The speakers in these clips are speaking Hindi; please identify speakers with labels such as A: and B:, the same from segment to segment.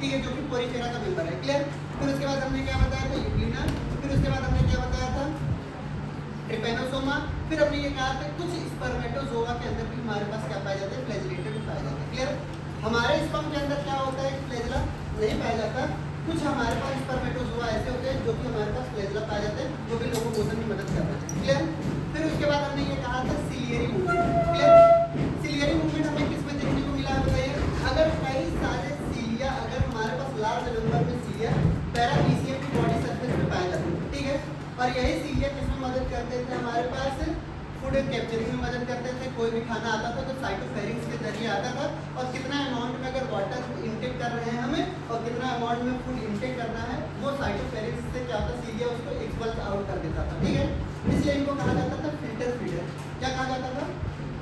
A: ठीक है, जो कि पोरिफेरा का मेंबर है। क्लियर। फिर उसके बाद हमने क्या बताया था, यूग्लिना। फिर उसके बाद हमने क्या बताया था, ट्रिपेनोसोमा। फिर हमने ये कहा था कुछ स्पर्मेटोजोआ के अंदर भी हमारे पास क्या पाया जाता है, फ्लैजिलेटेड पाया जाता है। क्लियर। हमारे स्पर्म के अंदर क्या होता है, फ्लैजिला नहीं पाया जाता। कुछ हमारे पास स्पर्मेटोजोआ ऐसे होते हैं जो कि हमारे पास फ्लैजिला पाए जाते हैं, जो कि लोकोमोशन में मदद करते हैं। क्लियर। फिर उसके बाद हमने ये कहा था ciliary movement. Clear. Ciliary movement हमें किस में देखने को मिला है बताइए। अगर कई सारे सिलिया, अगर हमारे पास लार्ज नंबर में सिलिया पैरामीशियम की बॉडी सरफेस पे पाए जाते हैं, ठीक है। और यही सिलिया किसमें मदद करते थे, हमारे पास फूड कैप्चरिंग में मदद करते थे। कोई भी खाना आता था तो साइटोफेरिंग्स के जरिए आता था, और कितना अमाउंट में अगर वाटर इनटेक कर रहे हैं हमें और कितना अमाउंट में फूड इनटेक करना है, वो साइटोफेरिंग्स से क्या होता, सीरिया उसको एक्सपल्स आउट कर देता था। ठीक है, इसलिए इनको कहा जाता था फिल्टर फीडर। क्या कहा जाता था,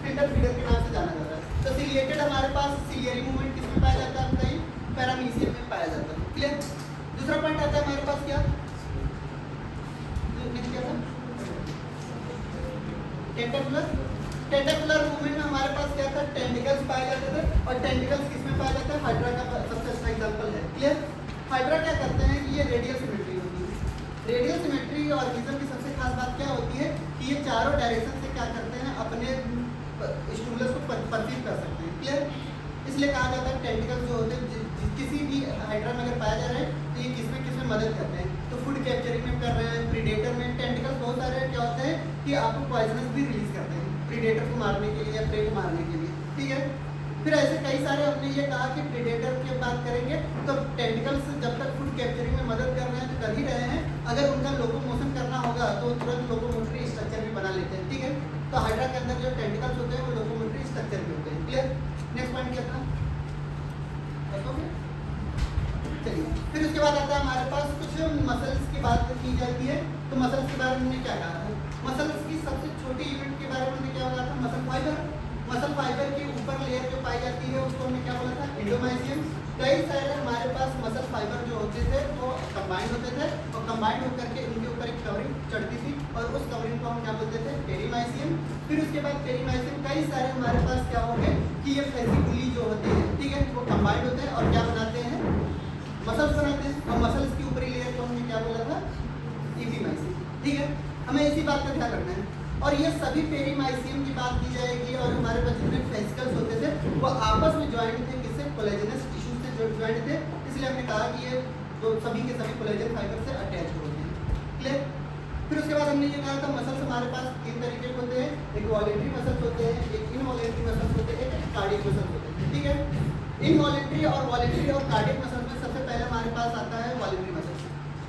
A: फिल्टर फीडर के नाम से जाना जाता है। तो सिलिएटेड हमारे पास सिलियरी मूवमेंट किसमें पाया जाता है, बताइए, पैरामीशियम में पाया जाता है। क्लियर। दूसरा पॉइंट आता है हमारे पास क्या, क्या था, टेंटिकुलर। टेंटिकुलर मूवमेंट में हमारे पास क्या था, टेंटिकल्स पाए जाते थे। और टेंटिकल्स किसमें पाया जाता है, हाइड्रा का सबसे अच्छा एग्जांपल है। क्लियर। हाइड्रा क्या करते हैं कि ये रेडियल सिमेट्री होती है। रेडियल सिमेट्री ऑर्गेनिज्म की सबसे खास बात क्या होती है कि ये चारों डायरेक्शन से क्या करते हैं, अपने स्टिमुलस को परसीव कर सकते हैं। क्लियर। इसलिए कहा जाता है टेंटिकल्स जो होते हैं किसी भी हाइड्रा में अगर पाया जा रहा है तो ये किसमें किसमें मदद करते हैं, तो फूड कैप्चरिंग में कर रहे हैं, प्रीडेटर में। टेंटिकल्स बहुत सारे क्या होते हैं कि आपको पॉइजनस भी रिलीज करते हैं, प्रीडेटर को मारने के लिए या प्रे को मारने के लिए। ठीक है। फिर ऐसे कई सारे हमने ये कहा कि प्रीडेटर की बात करेंगे तो टेंटिकल्स जब तक फूड कैप्चरिंग में मदद कर रहे हैं तो कर ही रहे हैं, अगर उनका लोकोमोशन करना होगा तो तुरंत लोकोमोटरी स्ट्रक्चर भी बना लेते हैं। ठीक है। तो हाइड्रा के अंदर जो टेंटिकल्स होते हैं वो लोकोमोटरी स्ट्रक्चर भी होते हैं। क्लियर। नेक्स्ट पॉइंट क्या था, चलिए। फिर उसके बाद आता है हमारे पास कुछ मसल्स की बात की जाती है। तो मसल्स के बारे में हमने क्या कहा था, मसल्स की सबसे छोटी यूनिट के बारे में हमने क्या बोला था, मसल फाइबर। मसल फाइबर के ऊपर लेयर जो पाई जाती है उसको हमने क्या बोला था, एंडोमाइसियम। कई सारे हमारे पास मसल फाइबर जो होते थे वो कंबाइंड होते थे, और कंबाइंड होकर के उनके ऊपर एक कवरिंग चढ़ती थी, और उस कवरिंग को हम क्या बोलते थे, पेरीमाइसियम। फिर उसके बाद पेरीमाइसियम कई सारे हमारे पास क्या होंगे कि ये फेसिकुली जो होते हैं, ठीक है, वो कंबाइंड होते हैं और क्या बनाते हैं, मसल्स बनाते हैं। और मसल्स की ऊपरी लेयर को हमने क्या बोला था, एपीमाइसियम। ठीक है, हमें इसी बात का ध्यान रखना है। और ये सभी पेरीमाइसियम की बात की जाएगी, और हमारे पास जितने फेसिकल्स होते थे वो आपस में ज्वाइंट थे, किससे, कोलेजनस टिश्यू से ज्वाइंट थे। इसलिए हमने कहा कि ये जो सभी के सभी कोलेजन फाइबर से अटैच होते हैं। क्लियर। फिर उसके बाद हमने ये कहा था मसल्स हमारे पास तीन तरीके के होते हैं, एक वॉलेंट्री मसल्स होते हैं, एक इनवॉलेंट्री मसल्स होते हैं, एक कार्डियक मसल्स होते हैं। ठीक है। इनवॉलेंट्री और वॉलेंट्री और कार्डियक मसल्स में सबसे पहले हमारे पास आता है वॉलेंट्री मसल्स।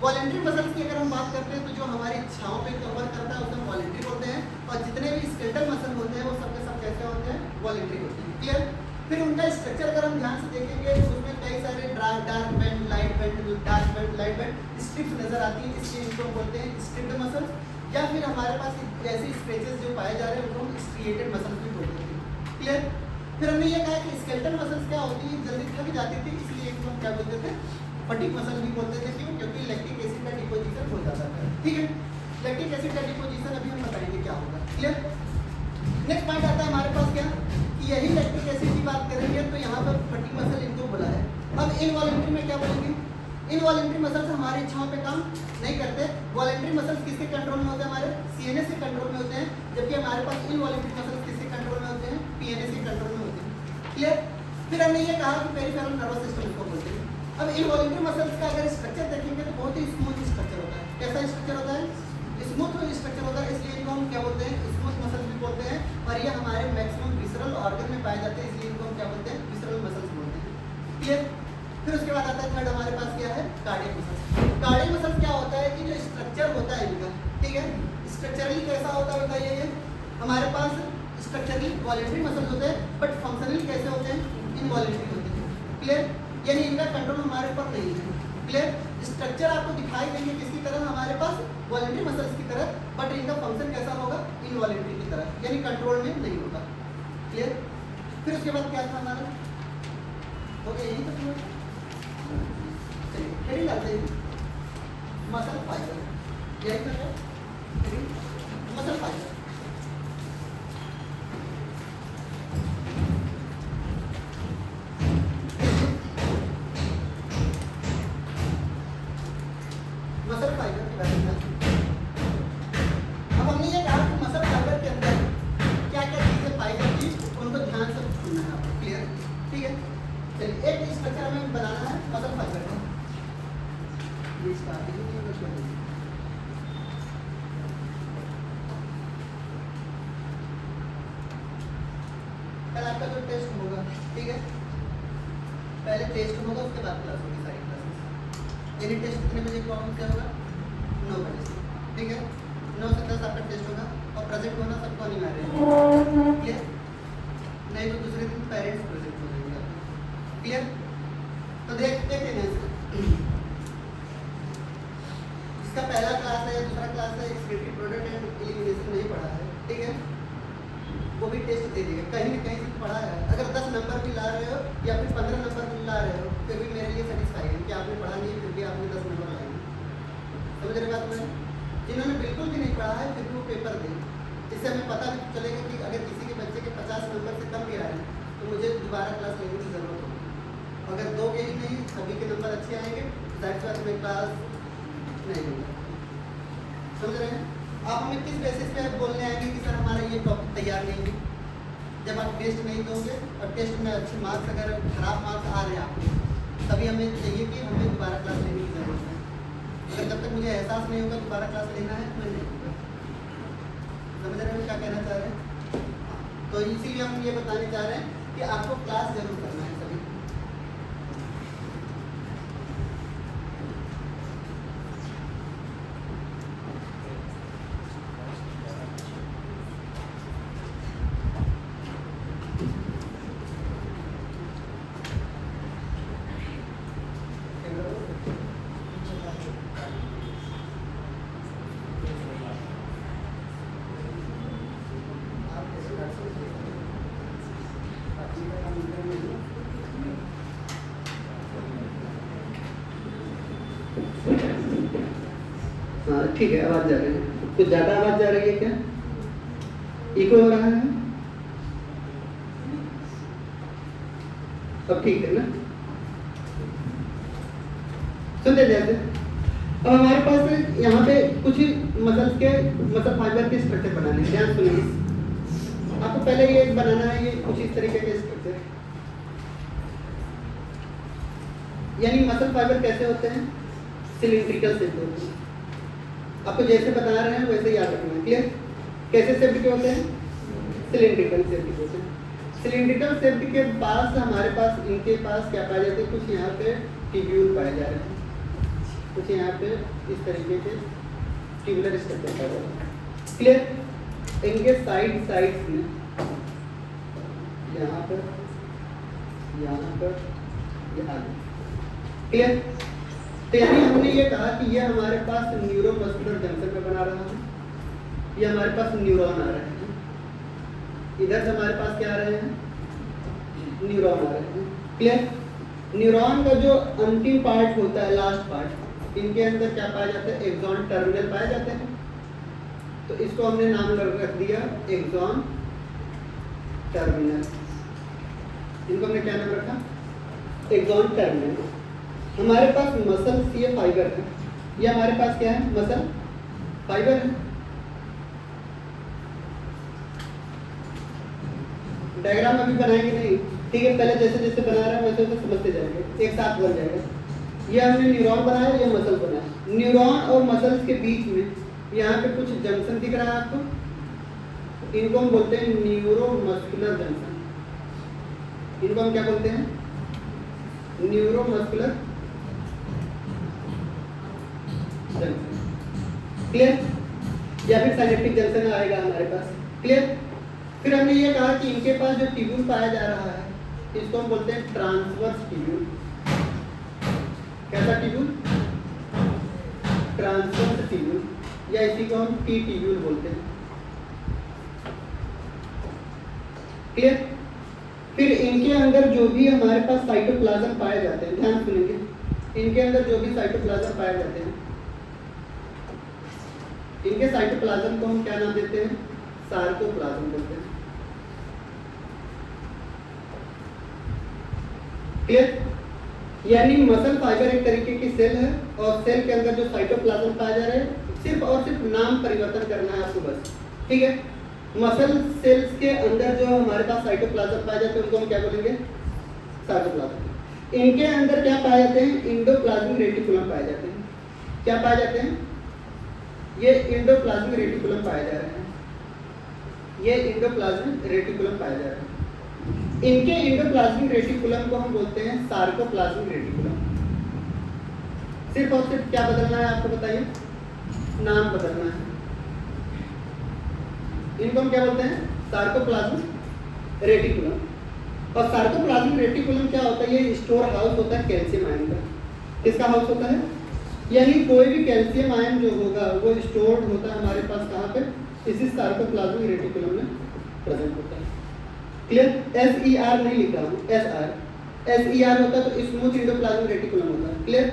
A: वॉलेंट्री मसल्स की अगर हम बात करते हैं तो जो हमारी इच्छाओं पे कवर करता है उसे हम वॉलेंट्री बोलते हैं, और जितने भी स्केलेटल मसल होते हैं वो सबके सब कैसे होते हैं, वॉलेंट्री होते हैं। क्लियर। फिर उनका स्ट्रक्चर अगर हम ध्यान से देखेंगे तो उसमें कई सारे dark band, light band, dark band, light band strips नजर आती है, इसलिए इनको बोलते हैं स्ट्रिप्ड मसल्स। या फिर हमारे पास ऐसे स्ट्रेचेस जो पाए जा रहे हैं उनको हम स्ट्रिएटेड मसल्स भी बोलते हैं। क्लियर। फिर हमने ये कहा कि स्केलेटल मसल्स क्या होती है, जल्दी थक जाती थी, इसलिए इनको हम क्या बोलते थे, फटीग मसल भी बोलते थे। क्यों, क्योंकि लैक्टिक एसिड का डिपोजिशन हो जाता था। ठीक है। लैक्टिक एसिड का डिपोजिशन अभी हम बताएंगे क्या होगा। क्लियर। नेक्स्ट पॉइंट आता है हमारे पास क्या, कि यही लैक्टिक एसिड की बात करेंगे तो यहाँ पर फटीग मसल इनको बोला है। अब इनवॉलेंट्री में क्या बोलेंगे, इनवॉलेंट्री मसल्स हमारी इच्छाओं पे काम नहीं करते। वॉलेंट्री मसल्स किसके कंट्रोल में होते हैं, हमारे सीएनएस के कंट्रोल में होते हैं, जबकि हमारे पास इनवॉलेंट्री मसल्स किसके कंट्रोल में होते हैं, पीएनएस के कंट्रोल में होते हैं। क्लियर। फिर हमने ये कहा कि पेरिफेरल नर्वस सिस्टम इसको बोलते हैं। अब इनवॉलेंट्री मसल्स का अगर स्ट्रक्चर देखेंगे तो बहुत ही स्मूथ स्ट्रक्चर होता है। कैसा स्ट्रक्चर होता है, स्मूथ स्ट्रक्चर होता है, इसलिए इनको हम क्या बोलते हैं, स्मूथ मसल्स भी बोलते हैं। और ये हमारे मैक्सिमम विसरल ऑर्गन में पाए जाते हैं, इसलिए इनको हम क्या बोलते हैं, विसरल मसल्स बोलते हैं। क्लियर। फिर उसके बाद आता है थर्ड हमारे पास क्या है, कार्डियक मसल्स। कार्डियक मसल्स क्या होता है कि जो स्ट्रक्चर होता है इनका, ठीक है, स्ट्रक्चरली कैसा होता है बताइए, ये हमारे पास स्ट्रक्चरली वॉलेंट्री मसल्स होते हैं, बट फंक्शनली कैसे होते हैं, इनवॉलेंट्री होते हैं। क्लियर। यानी इनका कंट्रोल हमारे ऊपर नहीं है। क्लियर। स्ट्रक्चर आपको दिखाई देंगे किसकी तरह, हमारे पास वॉलेंट्री मसल्स की तरह, बट इनका फंक्शन कैसा होगा, इनवॉलेंट्री की तरह, यानी कंट्रोल में नहीं होगा। क्लियर। फिर उसके बाद क्या था हमारा, ओके यही तो चलिए हेडिंग डालते हैं, मसल फाइबर। यही तो है मसल फाइबर। अब हमने ये कहा कि मसल फाइबर के अंदर क्या क्या चीजें पाई जाती हैं, उनको ध्यान से सुनना है आपको। क्लियर? ठीक है, चलिए एक स्ट्रक्चर हमें बनाना है मसल फाइबर का। कल आपका जो टेस्ट होगा, ठीक है, पहले टेस्ट होगा उसके बाद क्लास होगी, सारी क्लासेस। यानी टेस्ट कितने बजे कौन से होगा? 9 बजे से, ठीक है। 9 से 10 आपका टेस्ट होगा और प्रेजेंट होना सबको अनिवार्य है। क्लियर? नहीं तो दूसरे दिन पेरेंट्स प्रेजेंट हो जाएंगे आपको। क्लियर? तो देखते हैं इसका पहला क्लास है, दूसरा क्लास है, एक्सक्रीटरी प्रोडक्ट एंड एलिमिनेशन नहीं पढ़ा है, ठीक है, वो भी टेस्ट दे देगा, कहीं न कहीं से पढ़ा है। अगर 10 नंबर भी ला रहे हो या फिर 15 नंबर भी ला रहे हो, फिर भी मेरे लिए सेटिस्फाई है कि आपने पढ़ा नहीं, फिर भी आपने 10 नंबर लाए। समझ रहे बात में? जिन्होंने बिल्कुल भी नहीं पढ़ा है फिर भी वो पेपर दें, इससे हमें पता भी चलेगा कि अगर किसी के बच्चे के 50 नंबर से कम भी आ रहे हैं तो मुझे दोबारा क्लास लेने की ज़रूरत होगी। अगर 2 के ही नहीं, सभी के नंबर अच्छे आएंगे, दैट्स व्हाई मैं क्लास नहीं दूँगा। समझ रहे हैं? आप हमें किस बेसिस पे बोलने आएंगे कि सर हमारा ये टॉपिक तैयार नहीं है? जब आप टेस्ट नहीं दोगे और टेस्ट में अच्छे मार्क्स, अगर खराब मार्क्स आ रहे हैं आपके, तभी हमें चाहिए कि हमें दोबारा क्लास लेने की ज़रूरत है। अगर जब तक मुझे एहसास नहीं होगा दोबारा क्लास लेना है, मैं नहीं लूँगा। समझ रहे हैं क्या कहना चाह रहे हैं? तो इसीलिए हम ये बताने चाह रहे हैं कि आपको क्लास जरूर करना है सभी। हाँ ठीक है, आवाज़ जा रही है, कुछ ज़्यादा आवाज़ जा रही है क्या? इको हो रहा है? अब ठीक है ना? सुनते जैसे अब हमारे पास यहाँ पे कुछ मसल फाइबर के स्ट्रक्चर बनाने हैं, ध्यान सुनिए। आपको पहले ये बनाना है, ये कुछ इस तरीके के स्ट्रक्चर, यानी मसल फाइबर कैसे होते हैं? सिलिंड्रिकल शेप होते हैं। आपको जैसे बता रहे हैं वैसे याद रखना है। क्लियर? कैसे शेप के होते हैं? सिलिंड्रिकल शेप के होते हैं। सिलिंड्रिकल शेप के पास हमारे पास, इनके पास क्या पाए जाते हैं? कुछ यहाँ पे ट्यूब्यूल पाए जा रहे हैं, कुछ यहाँ पे इस तरीके के ट्यूबुलर स्ट्रक्चर पाए जा रहे हैं। क्लियर? इनके साइड्स में यहाँ पर, यहाँ पर, यहाँ पर। क्लियर? तो यानी हमने ये कहा कि ये हमारे पास न्यूरोमस्कुलर जंक्शन में बना रहा है, ये हमारे पास न्यूरॉन आ रहे हैं, इधर से हमारे पास क्या आ रहे हैं? न्यूरॉन आ रहे हैं। क्लियर? न्यूरॉन का जो अंतिम पार्ट होता है, लास्ट पार्ट, इनके अंदर क्या पाया जाता है? एक्सॉन टर्मिनल पाए जाते हैं। तो इसको हमने नाम रख दिया एक्सॉन टर्मिनल। इनको हमने क्या नाम रखा? Axon terminal. हमारे पास मसल ये फाइबर है, ये हमारे पास क्या है? मसल फाइबर है। डायग्राम अभी बनाएंगे नहीं, ठीक है, पहले जैसे जैसे बना रहे हैं वैसे वैसे समझते जाएंगे, एक साथ बन जाएगा। ये हमने न्यूरॉन बनाया, ये मसल बनाया। न्यूरॉन और मसल्स के बीच में यहाँ पे कुछ जंक्शन दिख रहा है आपको, इनको हम बोलते हैं न्यूरोमस्कुलर जंक्शन। इनको हम क्या बोलते हैं? Neuromuscular junction. क्लियर? या फिर साइनेप्टिक जंक्शन आएगा हमारे पास। क्लियर? फिर हमने ये कहा कि इनके पास जो ट्यूब्यूल पाया जा रहा है इसको हम बोलते हैं ट्रांसवर्स ट्यूब्यूल। कैसा ट्यूब्यूल? ट्रांसवर्स ट्यूब्यूल, या इसी को हम टी ट्यूब्यूल बोलते हैं। क्लियर? फिर इनके अंदर जो भी हमारे पास साइटोप्लाज्म पाए जाते हैं, ध्यान सुनेंगे, इनके अंदर जो भी साइटोप्लाज्म पाए जाते हैं, इनके साइटोप्लाज्म को हम क्या नाम देते हैं? सार्कोप्लाज्म बोलते हैं। क्लियर? यानी मसल फाइबर एक तरीके की सेल है और सेल के अंदर जो साइटोप्लाज्म पाया जा रहा है सिर्फ और सिर्फ नाम परिवर्तन करना है आपको बस, ठीक है। मसल सेल्स के अंदर जो हमारे पास साइटोप्लाज्म पाए जाते हैं उनको हम क्या बोलेंगे, साइटोप्लाज्म। इनके अंदर क्या पाए जाते हैं, इंडोप्लाज्मिक रेटिकुलम पाए जाते हैं। क्या पाए जाते हैं, ये इंडोप्लाज्मिक रेटिकुलम पाए जा रहे हैं, ये इंडोप्लाज्मिक रेटिकुलम पाए जा रहे हैं। इनके इंडोप्लाज्मिक रेटिकुलम को हम बोलते हैं सार्कोप्लाज्मिक रेटिकुलम। सिर्फ और सिर्फ क्या बदलना है आपको बताइए, नाम बदलना है। इनको हम क्या बोलते हैं, सार्कोप्लाज्मिक रेटिकुलम। और सार्कोप्लाज्मिक रेटिकुलम क्या होता है, ये स्टोर हाउस होता है कैल्शियम आयन का। किसका हाउस होता है, यानी कोई भी कैल्शियम आयन जो होगा वो स्टोर्ड होता है हमारे पास कहाँ पे, इसी सार्कोप्लाज्मिक रेटिकुलम में प्रेजेंट होता है। क्लियर, SER नहीं लिख रहा हूँ, SR। SER होता है तो स्मूथ इंडोप्लाज्मिक रेटिकुलम होता है। क्लियर,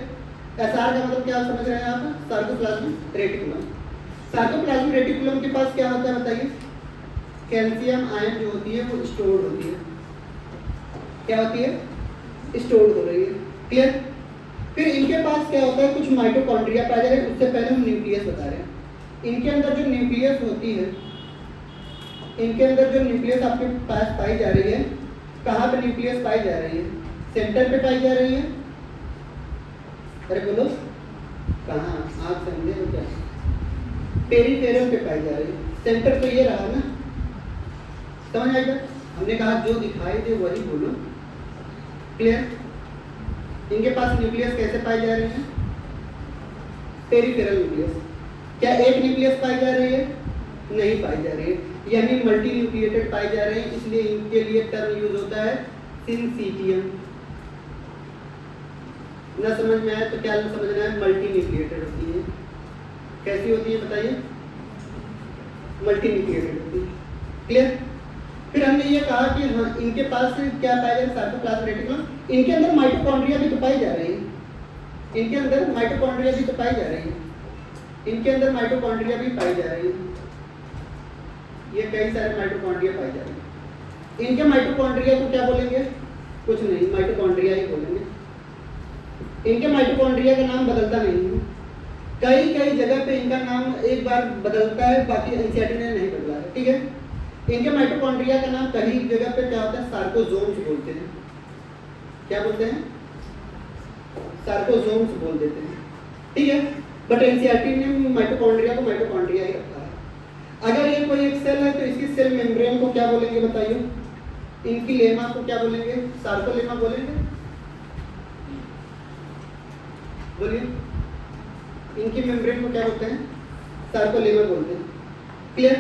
A: SR का मतलब क्या समझ रहे हैं आप, सार्कोप्लाज्मिक रेटिकुलम। सार्कोप्लाज्मिक रेटिकुलम के पास क्या होता है बताइए, कैल्शियम आयन जो होती है वो स्टोर्ड होती है। क्या होती है, स्टोर्ड हो रही है। क्लियर, फिर इनके पास क्या होता है, कुछ माइटोकॉन्ड्रिया पाए जा रहे हैं। उससे पहले हम न्यूक्लियस बता रहे हैं। इनके अंदर जो न्यूक्लियस होती है, इनके अंदर जो न्यूक्लियस आपके पास पाई जा रही है, कहाँ पे न्यूक्लियस पाई जा रही है, सेंटर पे पाई जा रही है। अरे बोलो कहाँ, आप समझे हो क्या, पेरिफेरल पे पाई जा रही है। सेंटर तो ये रहा ना, समझ आएगा। हमने कहा जो दिखाई दे वही बोलो। क्लियर, इनके पास न्यूक्लियस कैसे पाई जा रही है, पेरिफेरल न्यूक्लियस। क्या एक न्यूक्लियस पाई जा रही है, नहीं पाई जा रही है, यानी मल्टी न्यूक्लिएटेड पाई जा रहे हैं। इसलिए इनके लिए टर्म यूज होता है सिंसीटियम। ना समझ में आए तो क्या समझना है, मल्टी न्यूक्लिएटेड होती है। कैसी होती है बताइए, मल्टी न्यूक्लिएटेड होती है। क्लियर, फिर हमने ये कहा कि हाँ इनके पास क्या पाया जाए, सार्कोप्लाज्मिक रेटिकुलम। इनके अंदर माइटोकॉन्ड्रिया भी तो पाई जा रही है, इनके अंदर माइटोकॉन्ड्रिया भी तो पाई जा रही है, इनके अंदर माइटोकॉन्ड्रिया भी पाई जा रही है। ये कई सारे माइटोकॉन्ड्रिया पाए जा रहे हैं। इनके माइटोकॉन्ड्रिया को क्या बोलेंगे, कुछ नहीं, माइटोकॉन्ड्रिया ही बोलेंगे। इनके माइटोकॉन्ड्रिया का नाम बदलता नहीं है। कई कई जगह पे इनका नाम एक बार बदलता है, बाकी एनसीईआरटी ने नहीं बदला है। ठीक है, इनके माइटोकॉन्ड्रिया का नाम कई जगह पे क्या होता है, सार्कोजोम्स बोलते हैं। क्या बोलते हैं, सार्कोजोम्स बोल देते हैं। ठीक है, बट एनसीईआरटी ने माइटोकॉन्ड्रिया को माइटोकॉन्ड्रिया ही रखा है। अगर ये कोई एक सेल है तो इसकी सेल मेम्ब्रेन को क्या बोलेंगे बताइए, इनकी लेमा को क्या बोलेंगे, सार्कोलेमा बोलेंगे, बोलिए। इनकी मेम्ब्रेन को क्या बोलते हैं, सार्कोलेमा बोलते हैं। क्लियर,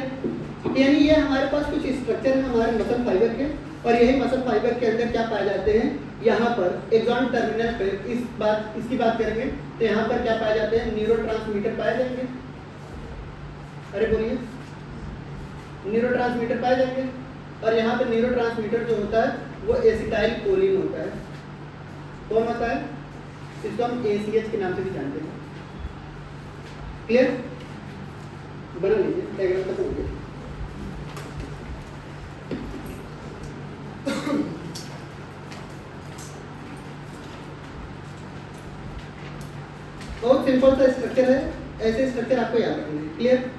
A: यानी ये हमारे पास कुछ स्ट्रक्चर है हमारे मसल फाइबर के, और यही मसल फाइबर के अंदर क्या पाए जाते हैं, यहाँ पर एक्सॉन टर्मिनल पे इसकी बात करेंगे तो यहाँ पर क्या पाए जाते हैं, न्यूरोट्रांसमीटर पाए जाएंगे। अरे बोलिए, न्यूरोट्रांसमीटर पाए जाएंगे। और यहाँ पे न्यूरोट्रांसमीटर जो होता है वो एसिटाइल कोलिन होता है। कौन होता है, इसको हम ACH के नाम से भी जानते हैं। क्लियर, बना लीजिए, डायग्राम खत्म हो गया। बहुत सिंपल सा स्ट्रक्चर है, ऐसे स्ट्रक्चर आपको याद रखना है। क्लियर,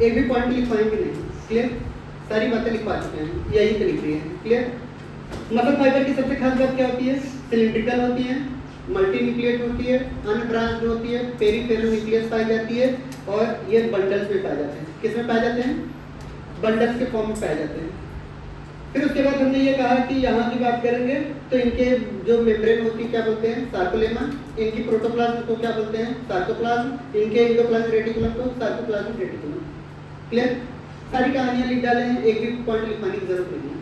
A: एक भी पॉइंट लिख पाएंगे नहीं। क्लियर? सारी बातें लिखवा चुके हैं, यही पे लिख रही है। क्लियर? मसल फाइबर की सबसे खास बात क्या होती है? सिलिंड्रिकल होती है, मल्टी न्यूक्लिएट होती है, अनब्रांच्ड होती है, पेरीफेरल न्यूक्लियस पाई जाती है और ये बंडल्स में पाए जाते हैं। किस में पाए जाते हैं? बंडल्स के फॉर्म में पाए जाते हैं। फिर उसके बाद हमने ये कहा कि यहाँ की बात करेंगे तो इनके जो मेम्ब्रेन होती है क्या बोलते हैं? सार्कोलेमा। इनकी प्रोटोप्लाज्म को क्या बोलते हैं? सार्कोप्लाज्म। इनके एंडोप्लाज्मिक रेटिकुलम को सार्कोप्लाज्मिक रेटिकुलम। क्लियर? सारी कहानियां लिख डाले हैं, एक भी पॉइंट लिखवाने की जरूरत नहीं है।